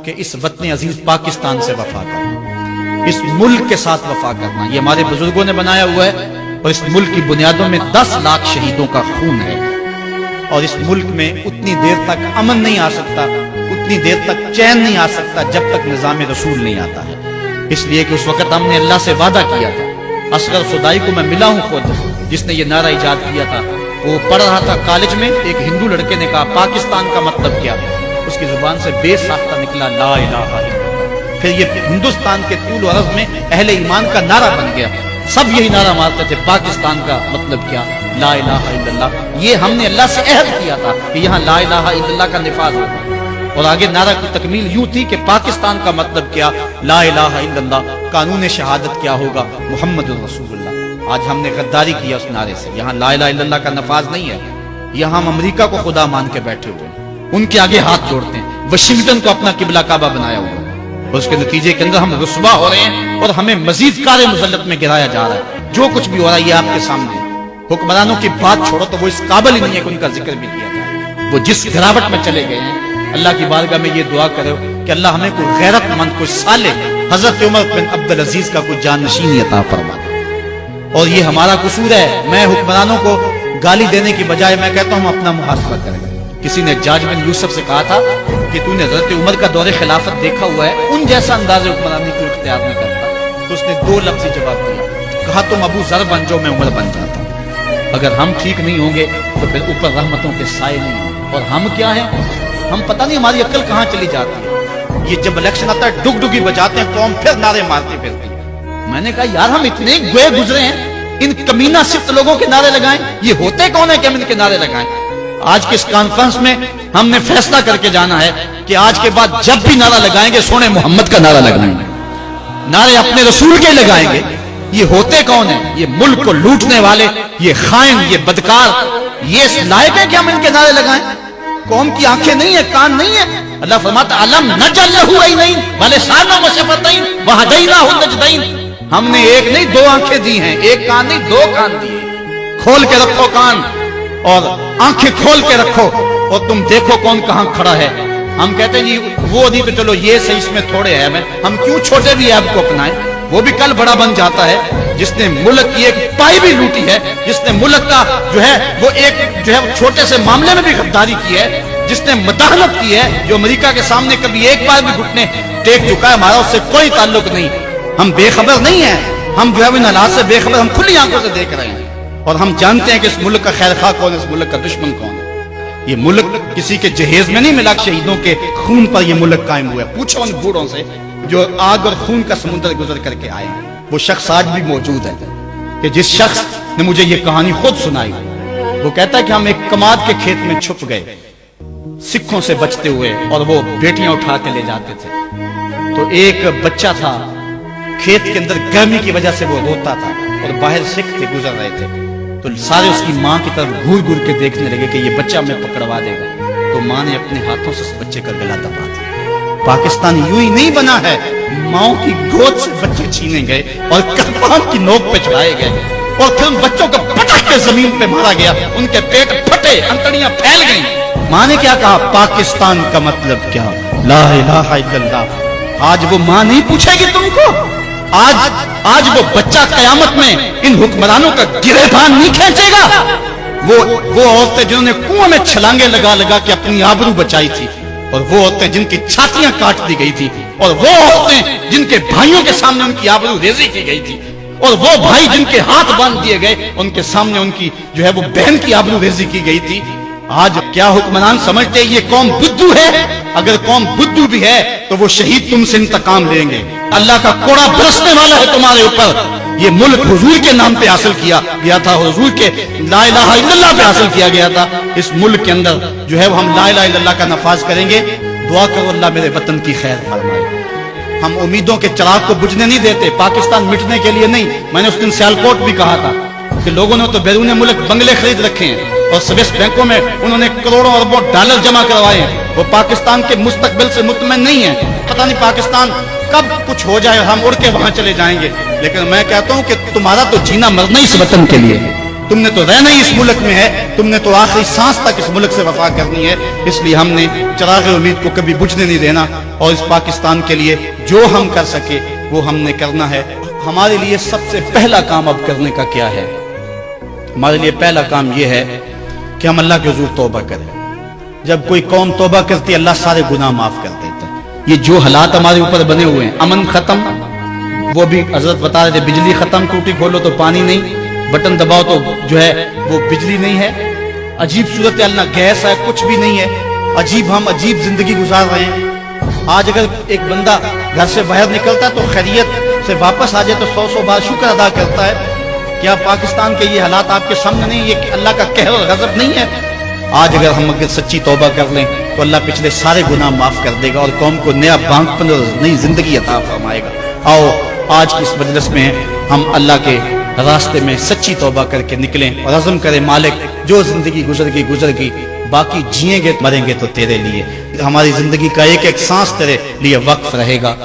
کہ اس وطن عزیز پاکستان سے وفا کرنا، اس ملک کے ساتھ وفا کرنا، یہ ہمارے بزرگوں نے بنایا ہوا ہے اور اس ملک کی بنیادوں میں 10 لاکھ شہیدوں کا خون ہے، اور اس ملک میں اتنی دیر تک امن نہیں آ سکتا، اتنی دیر تک چین نہیں آ سکتا جب تک نظام رسول نہیں آتا ہے۔ اس لیے کہ اس وقت ہم نے اللہ سے وعدہ کیا تھا، اصغر خدائی کو میں ملا ہوں خود، جس نے یہ نعرہ ایجاد کیا تھا۔ وہ پڑھ رہا تھا کالج میں، ایک ہندو لڑکے نے کہا پاکستان کا مطلب کیا ہے؟ اس کی زبان سے بے ساختہ نکلا لا الہ الا اللہ۔ پھر یہ ہندوستان کے طول و عرض میں اہل ایمان کا نعرہ بن گیا، سب یہی نعرہ مارتے تھے پاکستان کا مطلب کیا؟ لا الہ الا اللہ۔ یہ ہم نے اللہ سے عہد کیا تھا کہ یہاں لا الہ الا اللہ کا نفاذ ہوگا، اور آگے نعرہ کی تکمیل یوں تھی کہ پاکستان کا مطلب کیا؟ لا الہ الا اللہ۔ قانون شہادت کیا ہوگا؟ محمد رسول اللہ۔ آج ہم نے غداری کیا اس نعرے سے، یہاں لا الہ الا اللہ کا نفاذ نہیں ہے، یہاں ہم امریکہ کو خدا مان کے بیٹھے ہوئے ہیں، ان کے آگے ہاتھ جوڑتے ہیں، واشنگٹن کو اپنا قبلہ کعبہ بنایا ہوا ہے، اور اس کے نتیجے کے اندر ہم رسوا ہو رہے ہیں اور ہمیں مزید کار مذلت میں گرایا جا رہا ہے۔ جو کچھ بھی ہو رہا ہے یہ آپ کے سامنے ہے۔ حکمرانوں کی بات چھوڑو تو وہ اس قابل ہی نہیں ہے کہ ان کا ذکر بھی کیا جائے، وہ جس گراوٹ میں چلے گئے ہیں۔ اللہ کی بارگاہ میں یہ دعا کرو کہ اللہ ہمیں کوئی غیرت مند، کوئی صالح حضرت عمر بن عبدالعزیز کا کوئی جانشینی عطا فرما دے۔ اور یہ ہمارا قصور ہے، میں حکمرانوں کو گالی دینے کی بجائے میں کہتا ہوں اپنا محاسبہ کریں۔ کسی نے جاج بن یوسف سے کہا تھا کہ تو نے حضرت عمر کا دور خلافت دیکھا ہوا ہے، ان جیسا انداز حکمرانی کو اختیار نہیں کرتا، تو اس نے 2 لفظی جواب دیا، کہا تم ابو ذر بن جاؤ، میں عمر بن جاتا ہوں۔ اگر ہم ٹھیک نہیں ہوں گے تو پھر اوپر رحمتوں کے سائے نہیں ہوں گے، اور ہم کیا ہیں؟ ہم پتہ نہیں ہماری عقل کہاں چلی جاتی ہے۔ یہ جب الیکشن آتا ہے ڈگ ڈگی بجاتے ہیں، قوم پھر نعرے مارتی پھرتی۔ میں نے کہا یار ہم اتنے گوئے گزرے ہیں، ان کمینہ صفت لوگوں کے نعرے لگائیں، یہ ہوتے کون ہیں کہ ہم ان کے نعرے لگائیں؟ آج کے اس کانفرنس میں ہم نے فیصلہ کر کے جانا ہے کہ آج کے بعد جب بھی نعرہ لگائیں گے سونے محمد کا نعرہ لگائیں گے، نعرے اپنے رسول کے لگائیں گے۔ یہ ہوتے کون ہیں؟ یہ ملک کو لوٹنے والے، یہ خائن، یہ بدکار، یہ اس لائق ہے کہ ہم ان کے نعرے لگائیں؟ قوم کی آنکھیں نہیں ہیں، کان نہیں ہیں؟ اللہ فرماتا علم نجعل لہ عینین ولسانا وشفتین وہدیناہ النجدین۔ ہم نے ایک نہیں 2 آنکھیں دی ہیں، ایک کان نہیں 2 کان دیے۔ کھول کے رکھو کان اور آنکھیں کھول کے رکھو اور تم دیکھو کون کہاں کھڑا ہے۔ ہم کہتے ہیں جی وہ نہیں تو چلو یہ صحیح، اس میں تھوڑے ہیں، ہم کیوں چھوٹے بھی ایب کو اپنائیں؟ وہ بھی کل بڑا بن جاتا ہے، جس نے ملک کی ایک پائی بھی لوٹی ہے، جس نے ملک کا جو ہے وہ ایک جو ہے چھوٹے سے معاملے میں بھی غداری کی ہے، جس نے مداحنت کی ہے، جو امریکہ کے سامنے کبھی ایک بار بھی گھٹنے ٹیک چکا ہے، ہمارا اس سے کوئی تعلق نہیں۔ ہم بے خبر نہیں ہیں، ہم جو ہے ان حالات سے بے خبر، ہم کھلی آنکھوں سے دیکھ رہے ہیں، اور ہم جانتے ہیں کہ اس ملک کا خیر خواہ کون ہے، اس ملک کا دشمن کون ہے۔ یہ ملک کسی کے جہیز میں نہیں ملا، شہیدوں کے خون پر یہ ملک قائم ہوا ہے۔ پوچھو ان بوڑھوں سے جو آگ اور خون کا سمندر گزر کر کے آئے ہیں، وہ شخص آج بھی موجود ہے کہ جس شخص نے مجھے یہ کہانی خود سنائی، وہ کہتا ہے کہ ہم ایک کماد کے کھیت میں چھپ گئے سکھوں سے بچتے ہوئے، اور وہ بیٹیاں اٹھا کے لے جاتے تھے، تو ایک بچہ تھا کھیت کے اندر گرمی کی وجہ سے وہ روتا تھا، اور باہر سکھ تھے گزر رہے تھے، تو سارے اس کی ماں کی طرف گھور گھور کے دیکھنے لگے کہ یہ بچہ ہمیں پکڑوا دے گا، تو ماں نے اپنے ہاتھوں سے اس بچے کا گلا دبا دیا۔ پاکستان یوں ہی نہیں بنا ہے، ماؤں کی گود سے بچے چھینے گئے اور کرپان کی نوک پہ چڑھائے گئے، اور پھر ان بچوں کو پٹک کے زمین پہ مارا گیا، ان کے پیٹ پھٹے، انتڑیاں پھیل گئیں۔ ماں نے کیا کہا؟ پاکستان کا مطلب کیا؟ لا الہ الا اللہ۔ آج وہ ماں نہیں پوچھے گی تم کو، آج وہ بچہ قیامت میں ان حکمرانوں کا گریبان نہیں کھینچے گا۔ وہ عورتیں جنہوں نے کنویں میں چھلانگے لگا لگا کے اپنی آبرو بچائی تھی، اور وہ عورتیں جن کی چھاتیاں کاٹ دی گئی تھی، اور وہ عورتیں جن کے بھائیوں کے سامنے ان کی آبرو ریزی کی گئی تھی، اور وہ بھائی جن کے ہاتھ باندھ دیے گئے ان کے سامنے ان کی جو ہے وہ بہن کی آبرو ریزی کی گئی تھی۔ آج کیا حکمران سمجھتے یہ قوم بدھو ہے؟ اگر قوم بدھو بھی ہے تو وہ شہید تم سے انتقام لیں گے۔ اللہ کا کوڑا برسنے والا ہے تمہارے اوپر۔ یہ ملک حضور کے نام پہ حاصل کیا گیا تھا، حضور کے لا الہ الا اللہ پہ حاصل کیا گیا تھا۔ اس ملک کے اندر جو ہے وہ ہم لا الہ الا اللہ کا نفاذ کریں گے۔ دعا کرو اللہ میرے وطن کی خیر فرمائے۔ ہم امیدوں کے چراغ کو بجھنے نہیں دیتے، پاکستان مٹنے کے لیے نہیں۔ میں نے اس دن سیالکوٹ بھی کہا تھا کہ لوگوں نے تو بیرون ملک بنگلے خرید رکھے ہیں، اور سویس بینکوں میں انہوں نے کروڑوں اربوں ڈالر جمع کروائے ہیں، وہ پاکستان کے مستقبل سے مطمئن نہیں ہیں۔ پتہ نہیں پاکستان کب کچھ ہو جائے اور ہم اڑ کے وہاں چلے جائیں گے، لیکن میں کہتا ہوں کہ تمہارا تو جینا مرنا اس وطن کے لیے ہے، تم نے تو رہنا ہی اس ملک میں ہے, تم نے تو آخری سانس تک اس ملک سے وفا کرنی ہے. اس لیے ہم نے چراغ امید کو کبھی بجھنے نہیں دینا, اور اس پاکستان کے لیے جو ہم کر سکے وہ ہم نے کرنا ہے. ہمارے لیے سب سے پہلا کام اب کرنے کا کیا ہے؟ ہمارے لیے پہلا کام یہ ہے کہ ہم اللہ کے حضور توبہ کریں. جب کوئی قوم توبہ کرتی اللہ سارے گناہ معاف کر دیتا ہے. یہ جو حالات ہمارے اوپر بنے ہوئے ہیں, امن ختم, وہ بھی حضرت بتا رہے تھے بجلی ختم, ٹوٹی کھولو تو پانی نہیں, بٹن دباؤ تو جو ہے وہ بجلی نہیں ہے, عجیب صورتحال, نہ گیس ہے, کچھ بھی نہیں ہے, ہم عجیب زندگی گزار رہے ہیں. آج اگر ایک بندہ گھر سے باہر نکلتا ہے تو خیریت سے واپس آ جائے تو 100 بار شکر ادا کرتا ہے. کیا پاکستان کے یہ حالات آپ کے سامنے نہیں, یہ کہ اللہ کا قہر اور غضب نہیں ہے؟ آج اگر ہم سچی توبہ کر لیں تو اللہ پچھلے سارے گناہ معاف کر دے گا اور قوم کو نیا بانکپن اور نئی زندگی عطا فرمائے گا. آؤ آج کی اس مجلس میں ہم اللہ کے راستے میں سچی توبہ کر کے نکلیں اور عزم کریں, مالک جو زندگی گزر گئی, باقی جیئیں گے مریں گے تو تیرے لیے. ہماری زندگی کا ایک ایک سانس تیرے لیے وقف رہے گا.